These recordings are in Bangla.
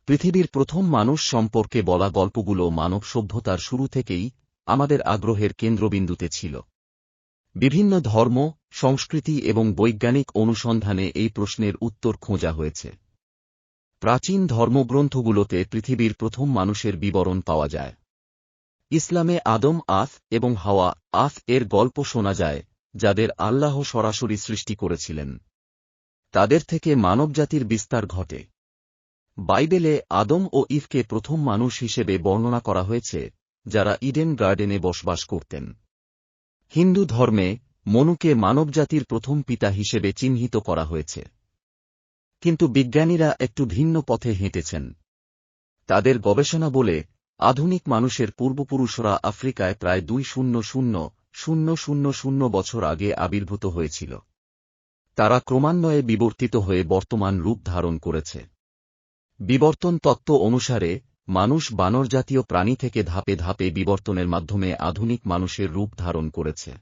পৃথিবীর প্রথম মানুষ সম্পর্কে বলা গল্পগুলো মানব সভ্যতার শুরু থেকেই আমাদের আগ্রহের কেন্দ্রবিন্দুতে ছিল। বিভিন্ন ধর্ম, সংস্কৃতি এবং বৈজ্ঞানিক অনুসন্ধানে এই প্রশ্নের উত্তর খোঁজা হয়েছে। প্রাচীন ধর্মগ্রন্থগুলোতে পৃথিবীর প্রথম মানুষের বিবরণ পাওয়া যায়। ইসলামে আদম এবং হাওয়া এর গল্প শোনা যায়, যাদের আল্লাহ সরাসরি সৃষ্টি করেছিলেন। তাদের থেকে মানবজাতির বিস্তার ঘটে। বাইবেলে আদম ও ইভকে প্রথম মানুষ হিসেবে বর্ণনা করা হয়েছে, যারা ইডেন গার্ডেনে বসবাস করতেন। হিন্দু ধর্মে মনুকে মানবজাতির প্রথম পিতা হিসেবে চিহ্নিত করা হয়েছে। কিন্তু বিজ্ঞানীরা একটু ভিন্ন পথে হেঁটেছেন। তাদের গবেষণা বলে আধুনিক মানুষের পূর্বপুরুষরা আফ্রিকায় প্রায় 2,000,000 বছর আগে আবির্ভূত হয়েছিল। তারা ক্রমান্বয়ে বিবর্তিত হয়ে বর্তমান রূপ ধারণ করেছে। বিবর্তন তত্ত্ব অনুসারে মানুষ বানরজাতীয় প্রাণী থেকে ধাপে ধাপে বিবর্তনের মাধ্যমে আধুনিক মানুষের রূপ ধারণ করেছে।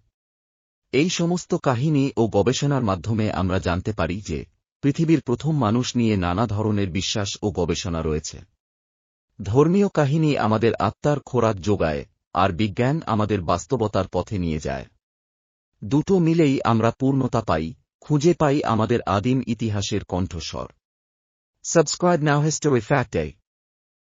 এই সমস্ত কাহিনী ও গবেষণার মাধ্যমে আমরা জানতে পারি যে পৃথিবীর প্রথম মানুষ নিয়ে নানা ধরনের বিশ্বাস ও গবেষণা রয়েছে। ধর্মীয় কাহিনী আমাদের আত্মার খোরাক যোগায়, আর বিজ্ঞান আমাদের বাস্তবতার পথে নিয়ে যায়। দুটো মিলেই আমরা পূর্ণতা পাই, খুঁজে পাই আমাদের আদিম ইতিহাসের কণ্ঠস্বর। Subscribe now, History Fact Day.